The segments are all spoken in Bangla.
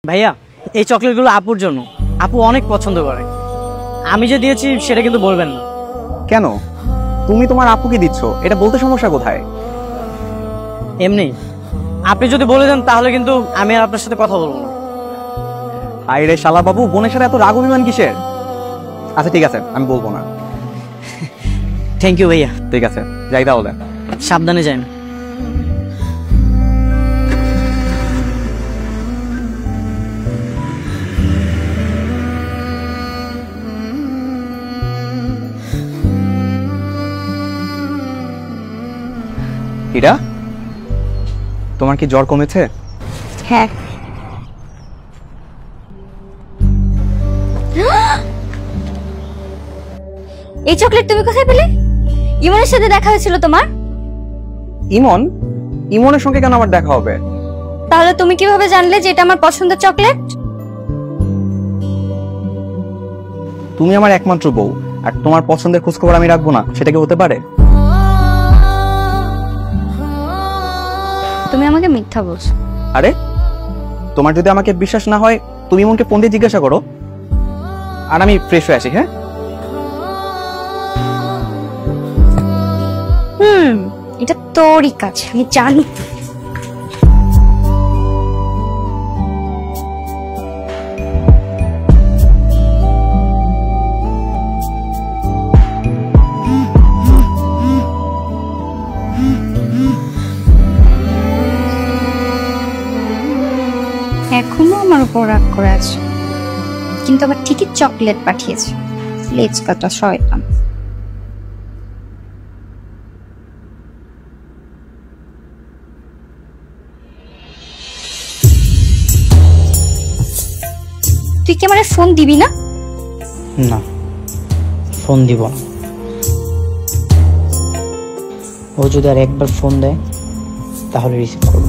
ভাইয়া এই চকলেটগুলো আপুর জন্য, আপু অনেক পছন্দ করে। আমি যে দিয়েছি সেটা কিন্তু বলবেন না। কেন? তুমি তোমার আপুকে দিচ্ছ, এটা বলতে সমস্যা কোথায়? এমনি আপনি যদি বলে দেন তাহলে কিন্তু আমি আর আপনার সাথে কথা বলবো না। আরে শালা বাবু, বোনের সাথে এত রাগ অভিমান কিসের? আচ্ছা ঠিক আছে, আমি বলবো না। থ্যাংক ইউ ভাইয়া। ঠিক আছে, যাই তাহলে। সাবধানে যান। হীরা, তোমার কি জ্বর কমেছে? হ্যাঁ। এই চকলেট তুমি কোথায় পেলে? ইমনের সাথে দেখা হয়েছিল তোমার? ইমন? ইমনের সঙ্গে কেন আমার দেখা হবে? তাহলে তুমি কিভাবে জানলে যে এটা আমার পছন্দের চকলেট? তুমি আমার একমাত্র বউ, আর তোমার পছন্দের খোঁজখবর আমি রাখবো না, সেটা কি হতে পারে? তুমি আমাকে মিথ্যা বলছো। আরে তোমার যদি আমাকে বিশ্বাস না হয় তুমি ইমনকে ফোন দিয়ে জিজ্ঞাসা করো। আর আমি ফ্রেশ হয়ে আসি। হ্যাঁ, এটা তোরই কাজ, আমি জানি। এখনো আমার উপর রাগ করে আছে, কিন্তু আবার ঠিকই চকলেট পাঠিয়েছে। লেজ কাটা শয়তান। তুই কি আমার ফোন দিবি না? না, ফোন দিব না। ও যদি আর একবার ফোন দেয় তাহলে রিসিভ করব।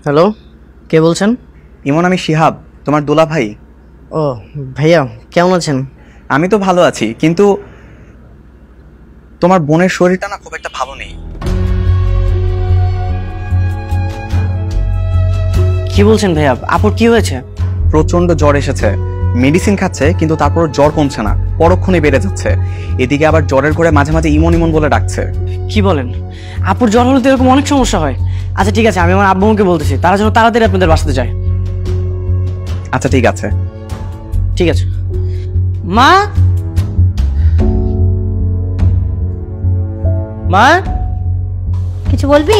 হ্যালো, কে বলছেন? ইমন, আমি শিহাব, তোমার দোলা ভাই। ও ভাইয়া, কেমন আছেন? আমি তো ভালো আছি, কিন্তু তোমার বোনের শরীরটা না খুব একটা ভালো নেই। কি বলছেন ভাইয়া? আপুর কি হয়েছে? প্রচন্ড জ্বর এসেছে, মেডিসিন খাচ্ছে, কিন্তু তারপর জ্বর কমছে না, পরক্ষণে বেড়ে যাচ্ছে। এদিকে আবার জ্বরের করে মাঝে মাঝে ইমন ইমন বলে ডাকছে। কি বলেন? আপুর জ্বর হলে তো এরকম অনেক সমস্যা হয়। আচ্ছা ঠিক আছে, আমি আমার আব্বুকে বলতেছি তারা যেন তাড়াতাড়ি আপনাদের বাসাতে যায়। আচ্ছা ঠিক আছে। ঠিক আছে। মা, মা, কিছু বলবি?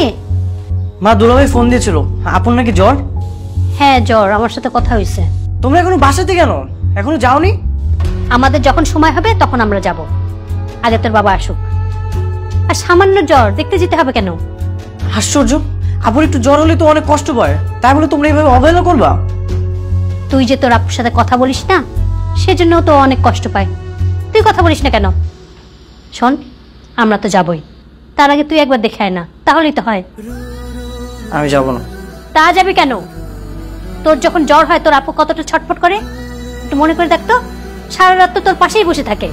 মা দুলাভাই ফোন দিয়েছিল, আপুর নাকি জ্বর। হ্যাঁ জ্বর, আমার সাথে কথা হয়েছে। তোমরা এখনো বাসাতে কেন? এখনো যাওনি? আমাদের যখন সময় হবে তখন আমরা যাব, আগে তোর বাবা আসুক। আর সামান্য জ্বর দেখতে যেতে হবে কেন? আশ্চর্য, আপুর একটু জ্বর হলে তো অনেক কষ্ট পায়, তাই বলে তোমরা এইভাবে অবহেলা করবা? তুই যে তোর আপুর সাথে কথা বলিস না, সেজন্য তো অনেক কষ্ট পায়। তুই কথা বলিস না কেন? শোন, আমরা তো যাবই, তার আগে তুই একবার দেখে আয় না, তাহলেই তো হয়। আমি যাব না। তা যাবি কেন? তোর যখন জ্বর হয় তোর আপু কতটা ছটফট করে, একটু মনে করে দেখ তো। সারা রাত তো তোর পাশেই বসে থাকে।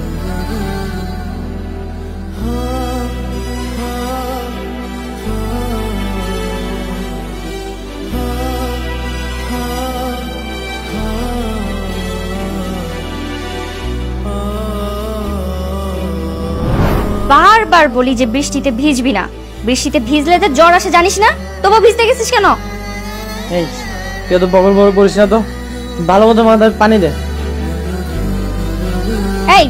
বারবার বলি যে বৃষ্টিতে ভিজবি না, বৃষ্টিতে ভিজলে যে জ্বর আসে জানিস না, তবু ভিজতে গেছিস কেন? এই কেউ তো বগল বগল করিস না তো, ভালো মতো মাথায় পানি দে। এই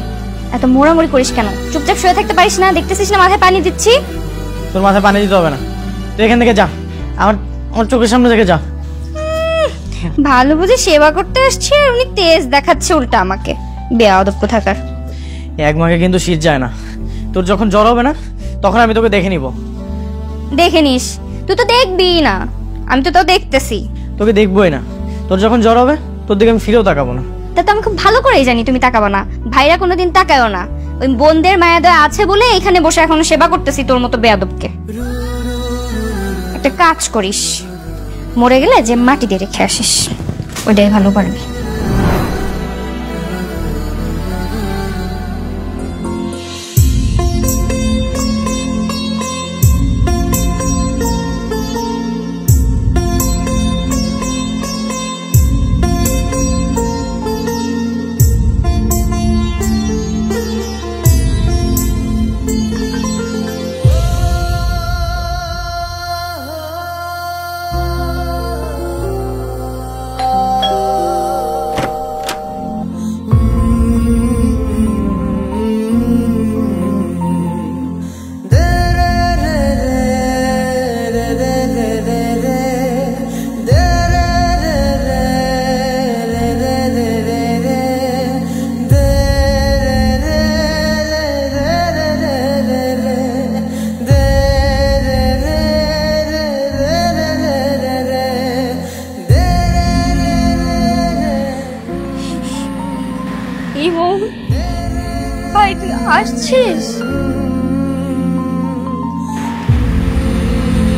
এত মোড়ামুড়ি করিস কেন? চুপচাপ শুয়ে থাকতে পারিস না? দেখতেছিস না মাথায় পানি দিচ্ছি। তোর মাথায় পানি দিতে হবে না, তুই এখান থেকে যা, আমার আমার চোখের সামনে থেকে যা। ভালো বুঝে সেবা করতে আসছে, উনি তেজ দেখাচ্ছে উল্টা আমাকে। বেয়াদব কোথাকার। এক মাকে কিন্তু শীত যায় না। তোর যখন জ্বর হবে না তখন আমি তোকে দেখে নিব। দেখে নিস? তুই তো দেখবি না, আমি তো তাও দেখতেছি। তোকে দেখবোই না, তোর যখন জ্বর হবে তোর দিকে আমি ফিরেও তাকাবো না। তা তো আমি খুব ভালো করেই জানি তুমি তাকাবো না। ভাইরা কোনোদিন তাকায়ও না। ওই বোনদের মায়া দয়া আছে বলে এখানে বসে এখনো সেবা করতেছি তোর মতো বেয়াদবকে। একটা কাজ করিস, মরে গেলে যে মাটি দিয়ে রেখে আসিস, ওইটাই ভালো পারবি। ইমন ভাই তুই আসছিস?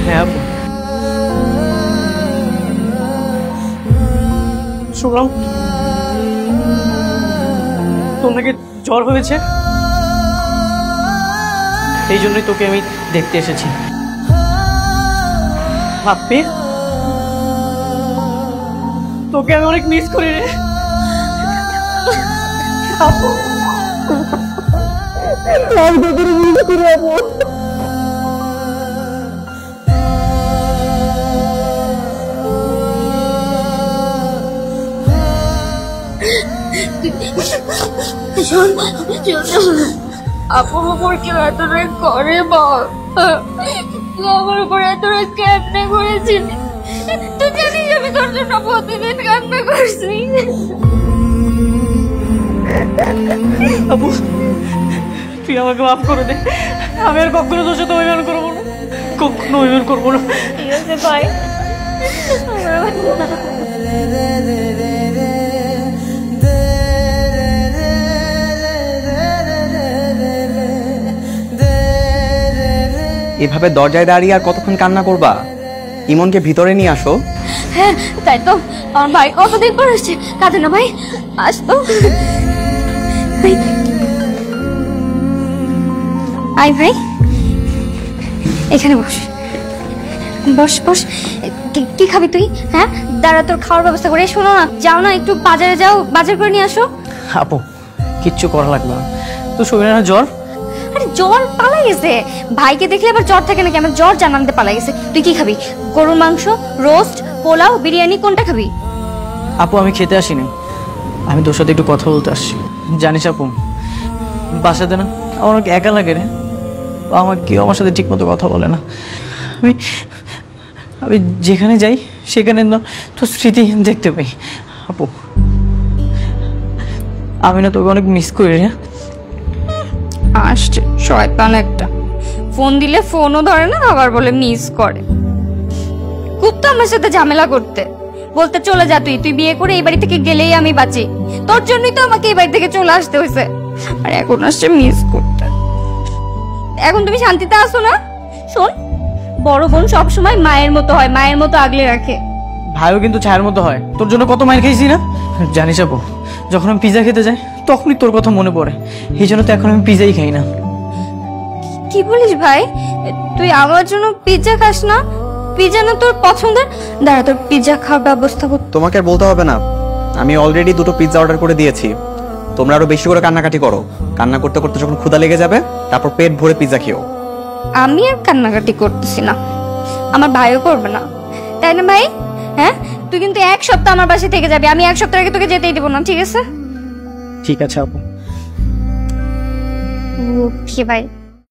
হ্যাঁ আপু, শুনলাম তোর নাকি জ্বর হয়েছে, এই জন্যই তোকে আমি দেখতে এসেছি। ভাববি তোকে আমি অনেক মিস করি রে আপু। আমি তোকে মিস করি আপু। আপুর উপর কেউ এত রাগ করে বল? তুই আমার উপর এত রাগ কেমনে করেছিলি? তুই জানিস আমি তোর জন্য প্রতিদিন কান্না করছি। আপু তুই আমাকে মাফ করে দে, আমি আর কখনো তোর সাথে অভিমান করবো না, কখনো অভিমান করবো না। ঠিক আছে ভাই। এভাবে দরজায় দাঁড়িয়ে আর কতক্ষণ কান্না করবা? ইমনকে ভিতরে নিয়ে আসো। হ্যাঁ তাই তো, আমার ভাই কতদিন পর আসছে, কাঁদে না ভাই, আসতো। আই ভাই, এখানে বস বস বস। কি খাবি তুই? হ্যাঁ দাঁড়া, তোর খাওয়ার ব্যবস্থা করে। শোনো না, যাও না একটু বাজারে যাও, বাজার করে নিয়ে আসো। আপু কিচ্ছু করা লাগবে না, তো শরীরে না জ্বর? আরে জ্বর পালাই গেছে, ভাইকে দেখলে আবার জ্বর থাকে নাকি? আমার জ্বর জানাতে পালাই গেছে। তুই কি খাবি? গরুর মাংস, রোস্ট, পোলাও, বিরিয়ানি, কোনটা খাবি? আপু আমি খেতে আসিনি, আমি তোর সাথে একটু কথা বলতে আসছি। জানিস আপু, বাসাতে না আমার অনেক একা লাগে রে, আমার কেউ আমার সাথে ঠিক মতো কথা বলে না। আমি আমি যেখানে যাই সেখানে না তোর স্মৃতি দেখতে পাই। আপু আমি না তোকে অনেক মিস করি রে। আসছে শয়তান একটা, ফোন দিলে ফোনও ধরে না, আবার বলে মিস করে। খুব তো আমার সাথে ঝামেলা করতে, বলতে চলে যা তুই, তুই বিয়ে করে এই বাড়ি থেকে গেলেই আমি বাঁচি। তোর জন্যই তো আমাকে এই বাড়ি থেকে চলে আসতে হয়েছে, আর এখন আসছে মিস করতে। এখন তুমি শান্তিতে আসো না? শোন, বড় বোন সবসময় মায়ের মতো হয়, মায়ের মতো আগলে রাখে। ভাইও কিন্তু ছায়ের মতো হয়, তোর জন্য কত মায়ের খেয়েছি না জানিস আপু। যখন আমি পিজা খেতে যাই তখনই তোর কথা মনে পড়ে, এই জন্য তো এখন আমি পিজাই খাই না। কি বলিস ভাই, তুই আমার জন্য পিৎজা খাস না? পিৎজা না তোর পছন্দের? দাঁড়া তোর পিৎজা খাওয়ার ব্যবস্থা কর। তোমাকে আর বলতে হবে না, আমি অলরেডি 2টো পিৎজা অর্ডার করে দিয়েছি। তোমরা আরো বেশি করে কান্নাকাটি করো, কান্না করতে করতে যখন ক্ষুধা লেগে যাবে তারপর পেট ভরে পিৎজা খেও। আমি আর কান্নাকাটি করতেছি না, আমার ভাইও করবে না, তাই না ভাই? হ্যাঁ তুই কিন্তু 1 সপ্তাহ আমার বাসায় থেকে যাবি, আমি 1 সপ্তাহ আগে তোকে যেতেই দেবো না, ঠিক আছে? ঠিক আছে আপু। ওকে ভাই।